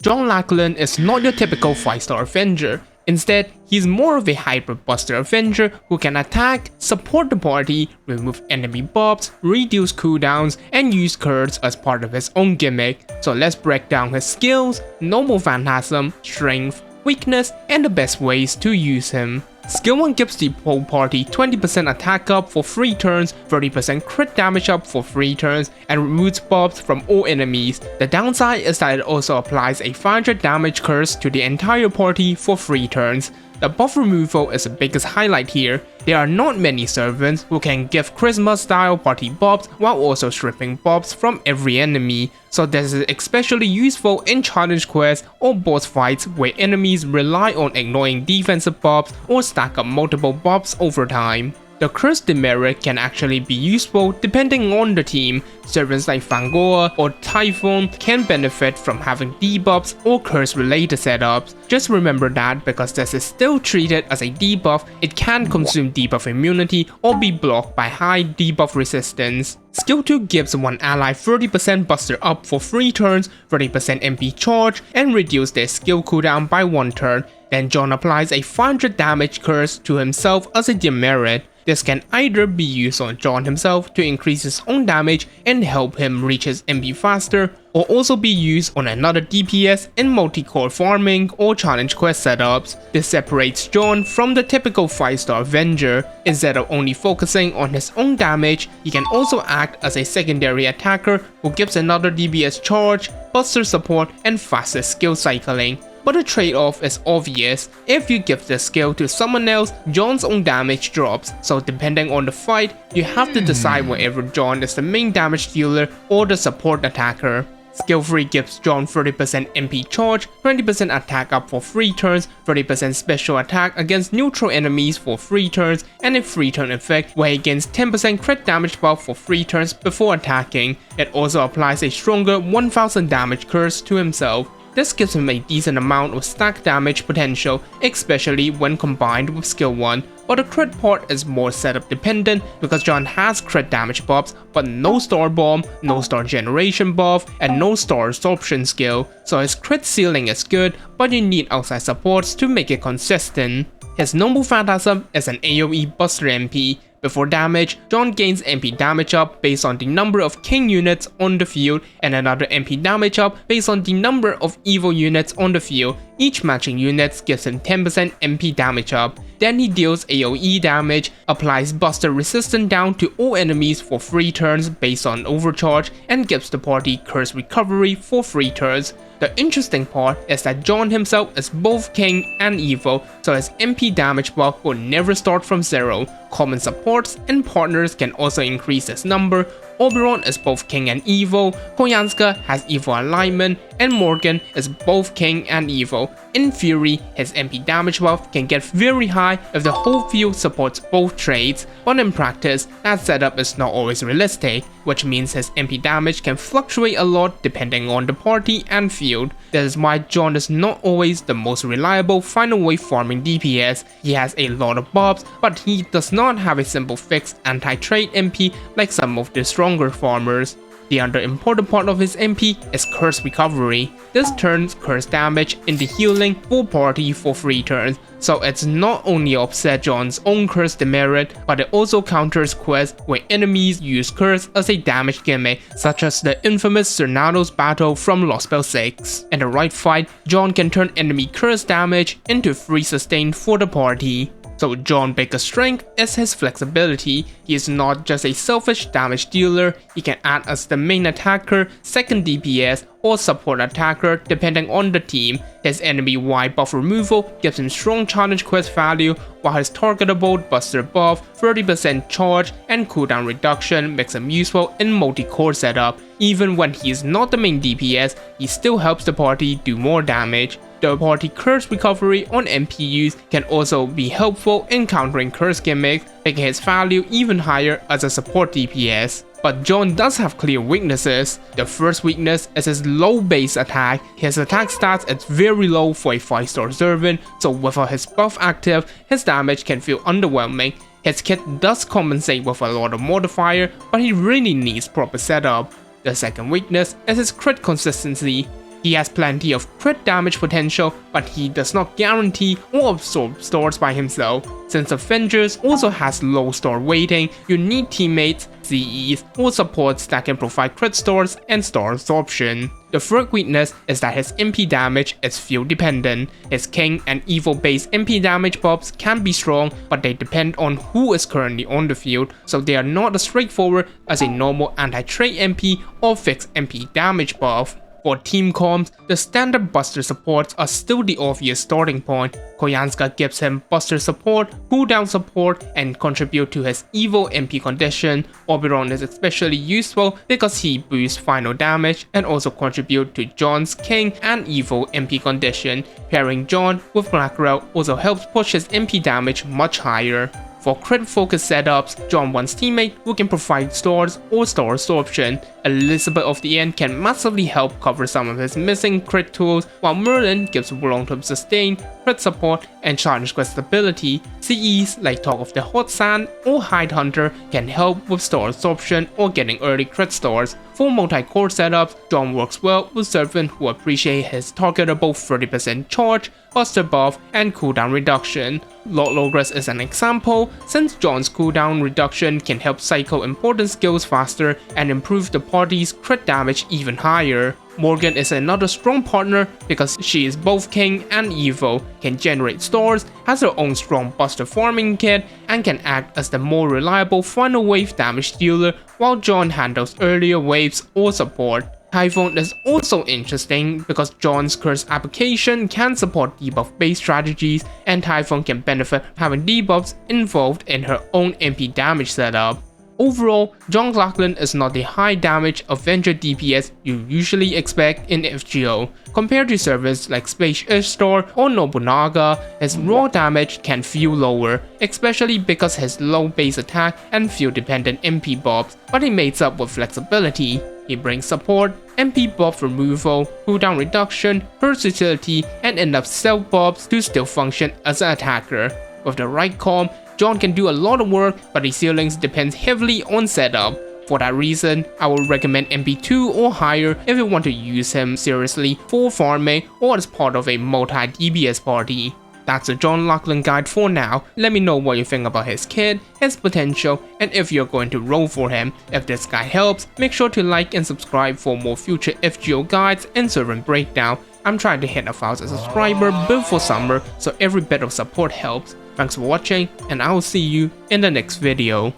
John Lackland is not your typical 5-star Avenger. Instead, he's more of a hybrid buster Avenger who can attack, support the party, remove enemy buffs, reduce cooldowns, and use curse as part of his own gimmick. So let's break down his skills, normal phantasm, strength, weakness, and the best ways to use him. Skill 1 gives the whole party 20% attack up for 3 turns, 30% crit damage up for 3 turns, and removes buffs from all enemies. The downside is that it also applies a 500 damage curse to the entire party for 3 turns. The buff removal is the biggest highlight here. There are not many servants who can give Christmas style party buffs while also stripping buffs from every enemy, so this is especially useful in challenge quests or boss fights where enemies rely on ignoring defensive buffs or stack up multiple buffs over time. The curse demerit can actually be useful depending on the team. Servants like Fangoa or Typhoon can benefit from having debuffs or curse related setups. Just remember that because this is still treated as a debuff, it can consume debuff immunity or be blocked by high debuff resistance. Skill 2 gives one ally 30% buster up for 3 turns, 30% MP charge, and reduce their skill cooldown by 1 turn. Then John applies a 500 damage curse to himself as a demerit. This can either be used on John himself to increase his own damage and help him reach his MP faster, or also be used on another DPS in multi-core farming or challenge quest setups. This separates John from the typical 5-star Avenger. Instead of only focusing on his own damage, he can also act as a secondary attacker who gives another DPS charge, buster support, and faster skill cycling. But the trade-off is obvious. If you give the skill to someone else, John's own damage drops, so depending on the fight, you have to decide whether John is the main damage dealer or the support attacker. Skill 3 gives John 30% MP charge, 20% attack up for 3 turns, 30% special attack against neutral enemies for 3 turns, and a 3-turn effect where he gains 10% crit damage buff for 3 turns before attacking. It also applies a stronger 1000 damage curse to himself. This gives him a decent amount of stack damage potential, especially when combined with skill 1, but the crit part is more setup dependent because John has crit damage buffs but no star bomb, no star generation buff, and no star absorption skill, so his crit ceiling is good but you need outside supports to make it consistent. His normal phantasm is an AoE buster MP. Before damage, John gains MP damage up based on the number of king units on the field and another MP damage up based on the number of evil units on the field. Each matching unit gives him 10% MP damage up. Then he deals AoE damage, applies buster resistance down to all enemies for 3 turns based on overcharge, and gives the party curse recovery for 3 turns. The interesting part is that John himself is both king and evil, so his MP damage buff will never start from 0. Common supports and partners can also increase this number. Oberon is both king and evil, Koyanska has evil alignment, and Morgan is both king and evil. In theory, his MP damage buff can get very high if the whole field supports both traits, but in practice, that setup is not always realistic, which means his MP damage can fluctuate a lot depending on the party and field. This is why John is not always the most reliable final wave farming DPS. He has a lot of buffs, but he does not have a simple fixed anti-trait MP like some of the stronger farmers. The other important part of his MP is curse recovery. This turns curse damage into healing for party for 3 turns, so it's not only offset John's own curse demerit, but it also counters quests where enemies use curse as a damage gimmick, such as the infamous Cernados battle from Lost Spell 6. In the right fight, John can turn enemy curse damage into free sustain for the party. So John's biggest strength is his flexibility. He is not just a selfish damage dealer, he can act as the main attacker, second DPS, or support attacker depending on the team. His enemy-wide buff removal gives him strong challenge quest value, while his targetable buster buff, 30% charge, and cooldown reduction makes him useful in multi-core setup. Even when he is not the main DPS, he still helps the party do more damage. The party curse recovery on MPUs can also be helpful in countering curse gimmicks, making his value even higher as a support DPS. But John does have clear weaknesses. The first weakness is his low base attack. His attack stats is very low for a 5-star servant, so without his buff active, his damage can feel underwhelming. His kit does compensate with a lot of modifier, but he really needs proper setup. The second weakness is his crit consistency. He has plenty of crit damage potential, but he does not guarantee or absorb stores by himself. Since Avengers also has low store weighting, you need teammates, CEs, or supports that can provide crit stores and store absorption. The third weakness is that his MP damage is field dependent. His King and Evil based MP damage buffs can be strong, but they depend on who is currently on the field, so they are not as straightforward as a normal anti-trait MP or fixed MP damage buff. For team comps, the standard Buster supports are still the obvious starting point. Koyanska gives him Buster support, cooldown support, and contribute to his evil MP condition. Oberon is especially useful because he boosts final damage and also contribute to John's King and Evil MP condition. Pairing John with Blackrell also helps push his MP damage much higher. For crit focus setups, John wants teammate who can provide stores or store absorption. Elizabeth of the End can massively help cover some of his missing crit tools, while Merlin gives long-term sustain, crit support, and challenge quest stability. CEs like Talk of the Hot Sand or Hide Hunter can help with store absorption or getting early crit stores. For multi-core setups, John works well with Servant who appreciate his targetable 30% charge, Buster buff, and cooldown reduction. Lord Logres is an example, since John's cooldown reduction can help cycle important skills faster and improve the party's crit damage even higher. Morgan is another strong partner because she is both King and Evil, can generate stores, has her own strong Buster farming kit, and can act as the more reliable final wave damage dealer while John handles earlier waves or support. Typhon is also interesting because John's curse application can support debuff based strategies, and Typhon can benefit having debuffs involved in her own MP damage setup. Overall, John Lackland is not the high damage Avenger DPS you usually expect in FGO. Compared to servers like Space Ishtar or Nobunaga, his raw damage can feel lower, especially because his low base attack and field dependent MP buffs, but he makes up with flexibility. He brings support, MP buff removal, cooldown reduction, versatility, and enough self buffs to still function as an attacker. With the right comp, John can do a lot of work, but his ceilings depends heavily on setup. For that reason, I would recommend MP2 or higher if you want to use him seriously for farming or as part of a multi-DPS party. That's a John Lackland guide for now. Let me know what you think about his kit, his potential, and if you're going to roll for him. If this guide helps, make sure to like and subscribe for more future FGO guides and servant breakdown. I'm trying to hit 1,000 subscribers before summer, so every bit of support helps. Thanks for watching, and I will see you in the next video.